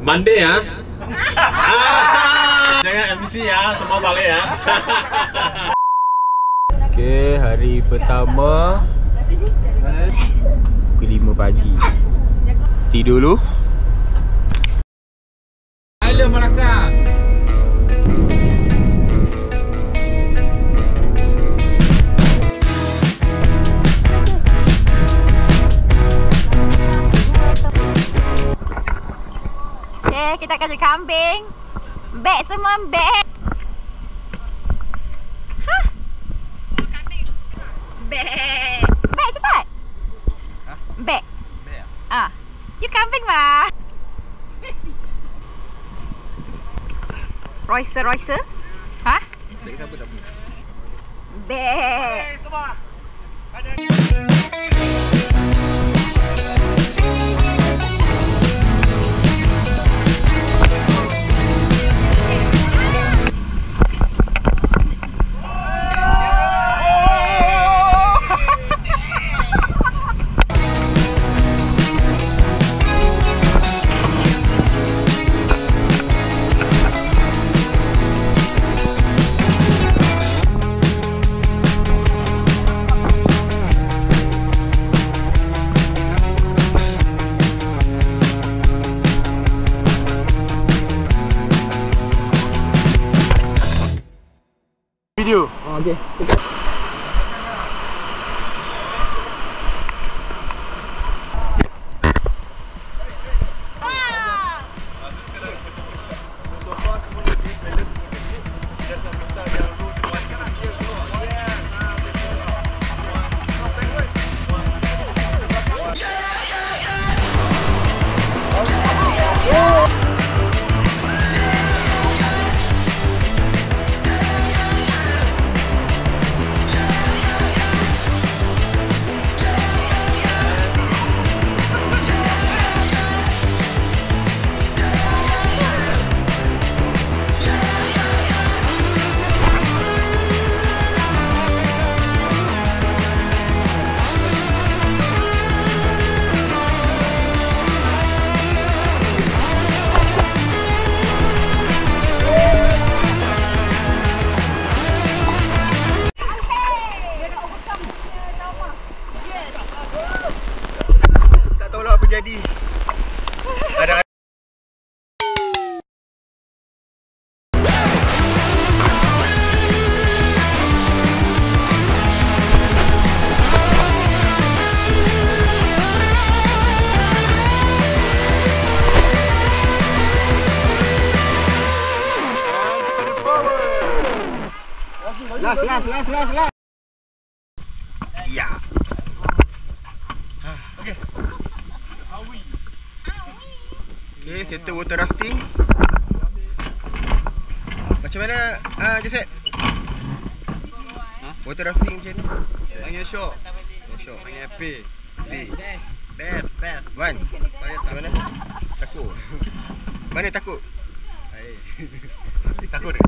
Monday ya. Jangan MC ya, semua balik ya. Okey, hari pertama pukul 5 pagi. Tidur dulu. Halo Melaka. Kita kerja kambing. Beg semua beg. Hah? Kambing. Beg. Beg cepat. Hah? Beg. Beg. Ah. You kambing mah. Royce. Hah? Beg siapa tak punya? Beg. Hey, semua. Ada video. Oh, okey. Jadi ada Last. Ya. Okey. Okay, settle water rafting. Macam mana Joseph? Water rafting macam ni? Panggil Syok. Syok. Panggil Happy. Best. Wan. Saya tak mana? Takut. Mana takut? Takut ke?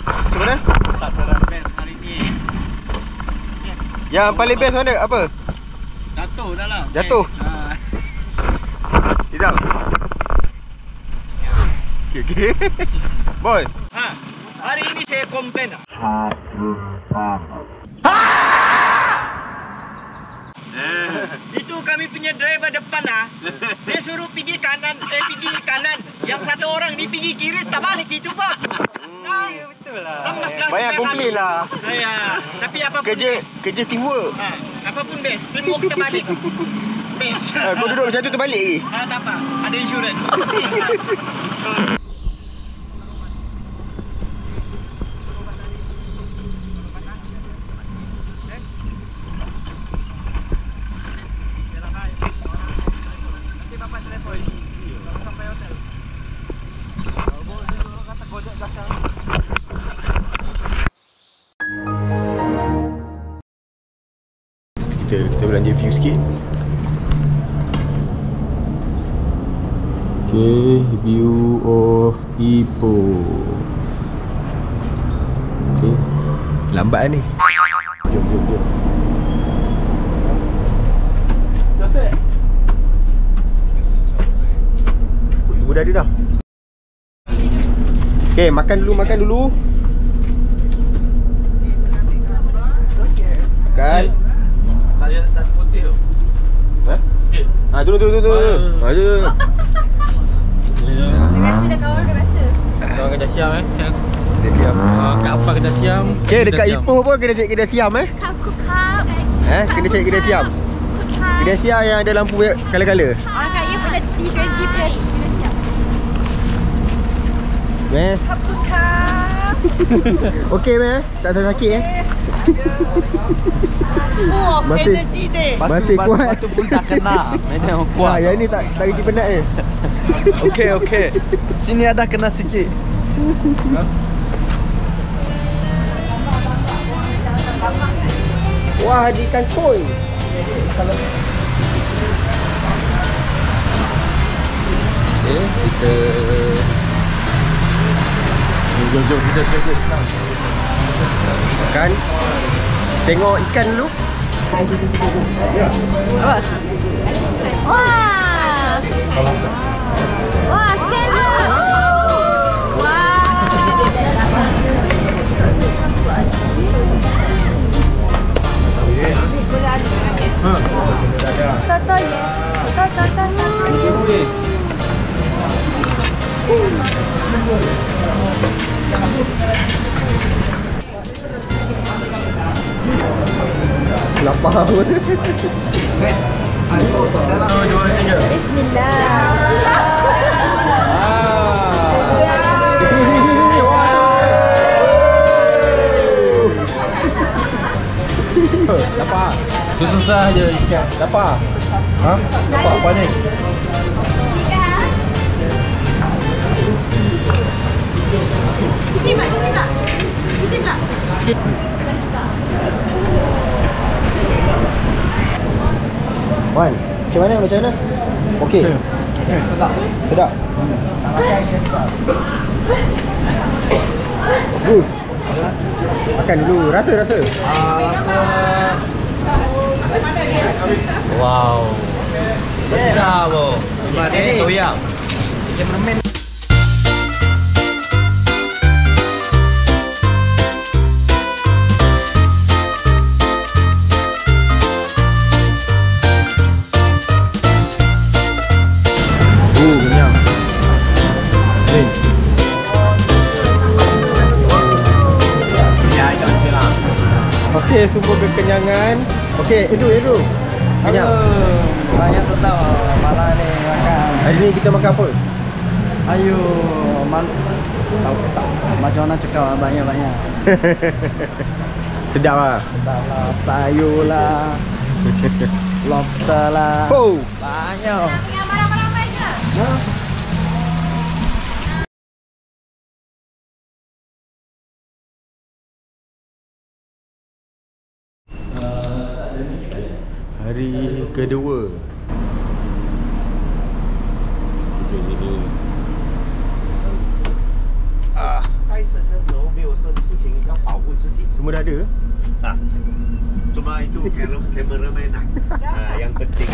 Macam mana? Tak terang best hari ni. Yang paling best mana? Apa? Jatuh dah lah. Jatuh? Sekejap. Okay. Boy. Hari ini saya komplain. Itu kami punya driver depan dia suruh pergi kanan, pergi kanan. Yang satu orang dia pergi kiri, tak balik itu Pak. Betul lah. Banyak komplain lah. Ya. Tapi apapun kerja teamwork. Apapun best, teamwork kita balik. Best. Kau duduk macam tu terbalik lagi? Tak apa, ada insurans. Kita belanja view sikit. Okay, view of Ipoh. Okay, lambat ni. Jom. dah ada dah. Okay, makan dulu. Makan. Tak putih tu. Ha, tunggu. Ha, jom. Rasa dah kawan ke rasa? Kawan Kedah Siam Kedah Siam. Kat apa Kedah Siam? Okay, dekat Ipoh pun kena cek Kedah Siam Kukap. kena cek Kedah Siam. Kedah Siam yang ada lampu kala-kala. Orang kaya boleh T20 plus. Kukap. Okey meh, tak sakit Oh, Masih- energy deh. Masih kuat. Batu pun tak kena. Memang Wah, yang ni tak reti penat ni. Okey. Sini ada kena sikit. Wah, di ikan koi. Okay, kita jom kita senang. Makan. Tengok ikan dulu. Wah. Wah, Stella. Lapar pun. Lapar. Susah je ikan. Lapar. Ha? Lapar apa ni? Wan, macam mana? Okey. Sedap. Bagus. Makan dulu, rasa. Wow. Sedap oh. Ni toyang. Kenyang. Okey, semua kekenyangan. Okey, Edu. Kenyang. Banyak sedap malam ni makan. Hari ni kita makan apa? Ayo, tahu tak macam mana cakap banyak-banyak. Sedap lah. Sedap lah, sayur lah, lobster lah. Oh. Banyak. Yang marah-marah je. Hari kedua. Kita ini. 在生的时候没有什么事情要保护自己 Semua dah ada? cuma itu cameraman yang penting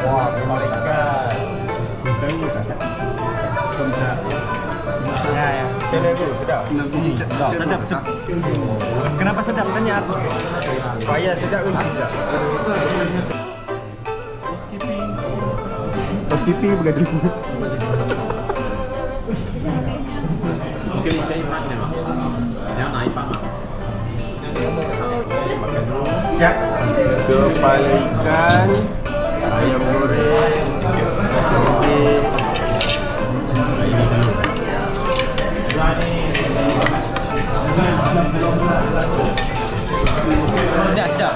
Wah, memang ikan. Ya. Macam tu, sedap. Sedap. Kenapa sedap? Tanya aku. Payah sedap ke sedap? Housekeeping bukan dulu. Mungkin saya makan ni. Yang naik pamak. Makan dulu. Siap. Kepala ikan, ayam goreng, ketik. Sedap.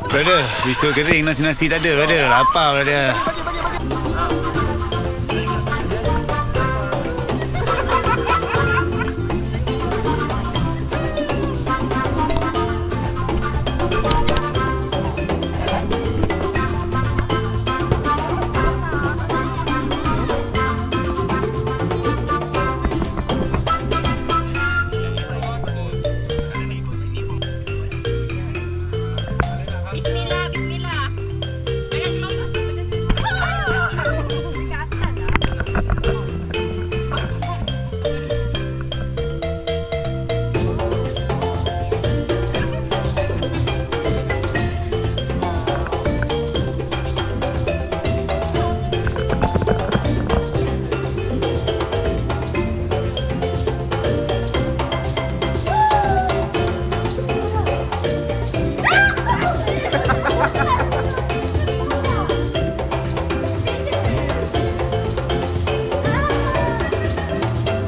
Brother, bisul kering, nasi-nasi tak ada, brother. Lapar, brother. Bismillah, bismillah. Jangan keluar sampai dekat atas lah.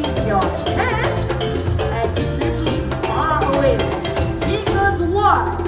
Keep your hands and safely far away. Because what?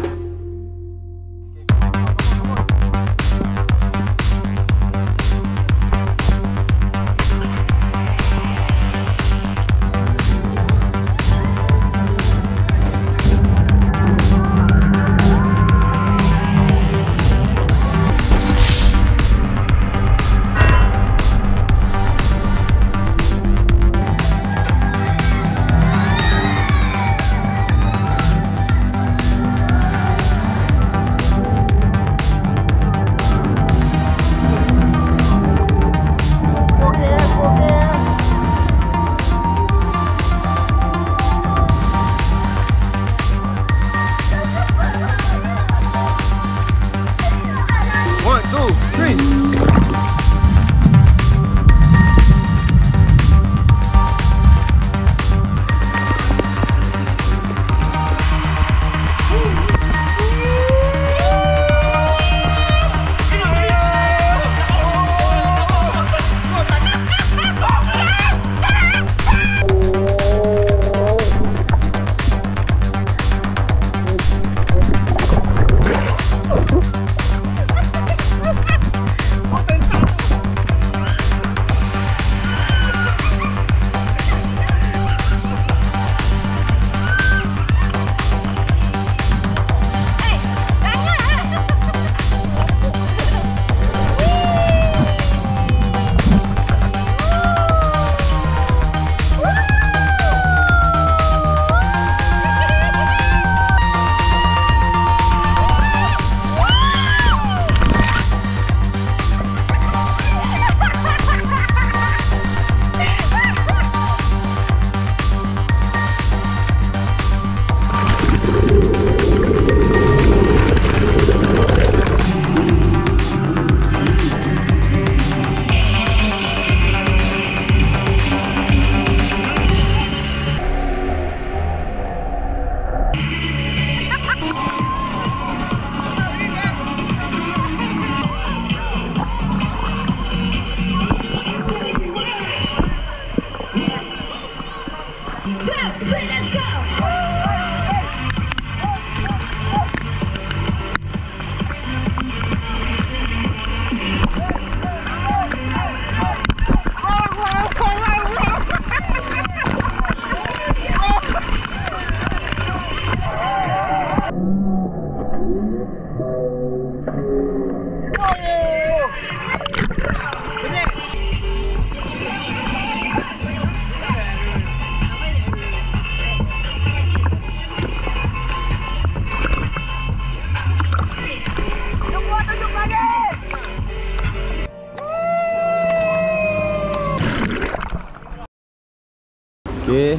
Okey,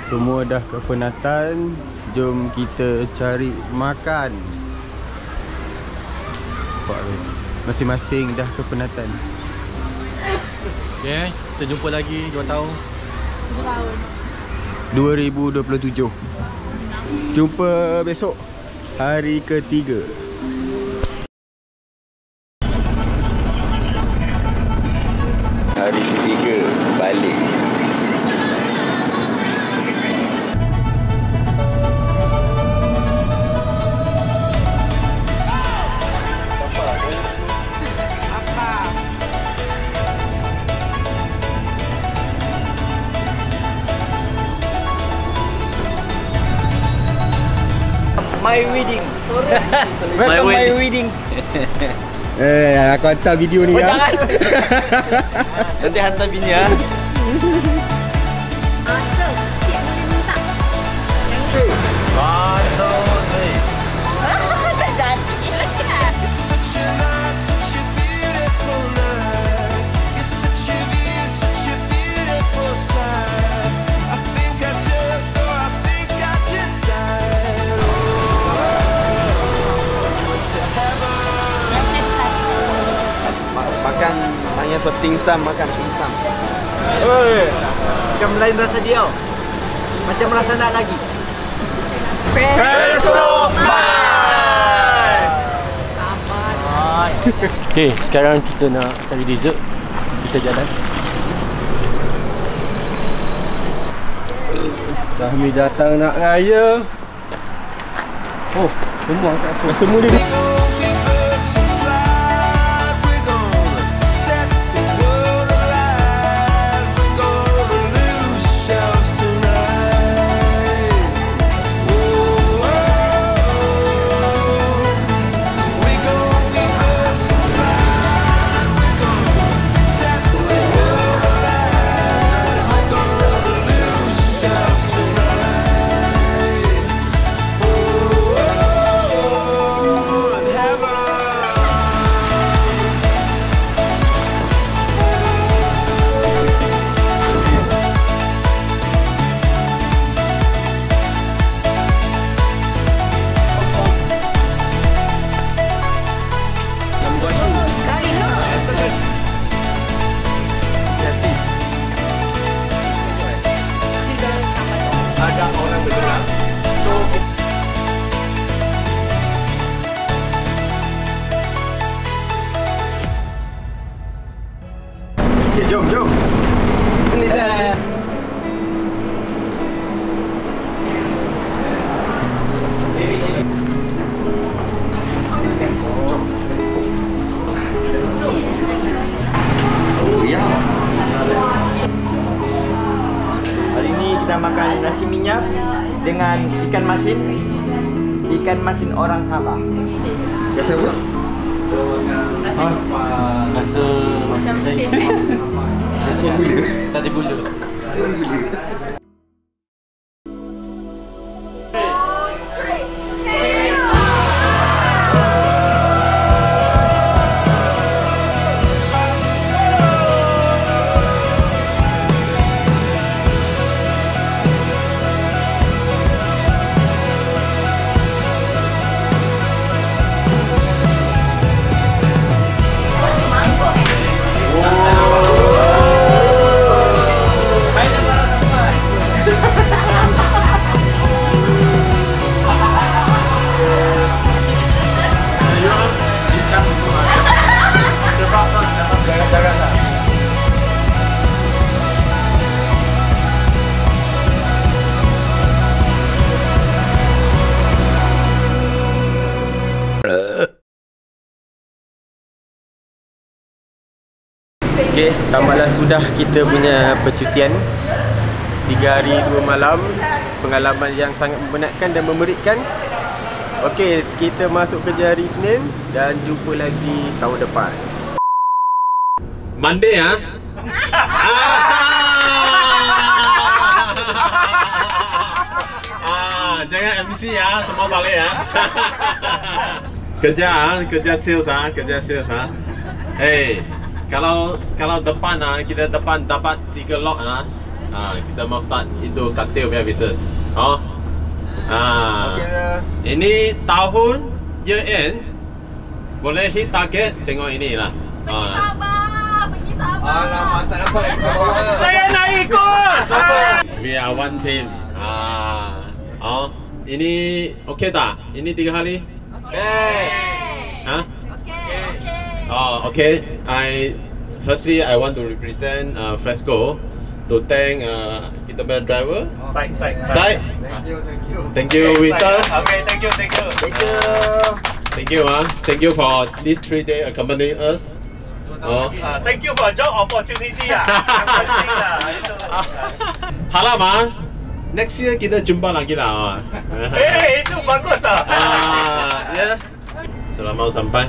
semua dah kepenatan. Jom kita cari makan. Nampak tu, masing-masing dah kepenatan. Okay, kita jumpa lagi 2 tahun. 2027. Jumpa besok, hari ketiga. Hari ketiga balik. My wedding. Welcome my wedding. Aku hantar video ni ya. Jangan. Nanti hantar bini ya. Awesome. Cik boleh minta. Tak jadi lah. Makan hanya setingsan, makan tingsam. Macam lain rasa dia. Macam rasa nak lagi. Presto Smile. Okay, sekarang kita nak cari dessert. Kita jalan. Fahmi datang nak raya. Oh, semua kat aku. Semua dia jom. Ini dah. Oh ya. Hari ni kita makan nasi minyak dengan ikan masin. Ikan masin orang Sabah. Rasa apa? Rasa Macam sempit. Semua gula. tak ada gula. Kurang gula. Okey, tamatlah sudah kita punya percutian 3 hari 2 malam. Pengalaman yang sangat membenatkan dan memberikan. Okey, kita masuk kerja hari Isnin dan jumpa lagi tahun depan. Monday ah. Jangan MC ya, semua balik ya. kerja sales kalau depan kita depan dapat 3 lot Kita mau start itu katil punya business. Okey lah. Ini tahun year end boleh hit target, tengok ini lah. Pergi Sabah. Alamak, tak dapat lagi kita bawa. Saya nak ikut. We are one team. Ini okey tak? Ini 3 hari? Best. Okay. Firstly, I want to represent Fresco to thank kita punya driver. Side. Thank you, Wita. Okay, thank you. Thank you for these 3 days accompanying us. Thank you for job opportunity Harap next year kita jumpa lagi lah. Itu bagus Ya. Sudah mau sampai.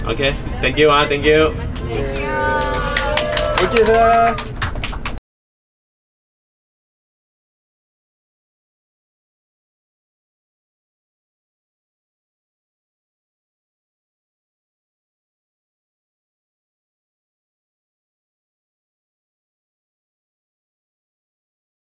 Okay, thank you. Okay, sir.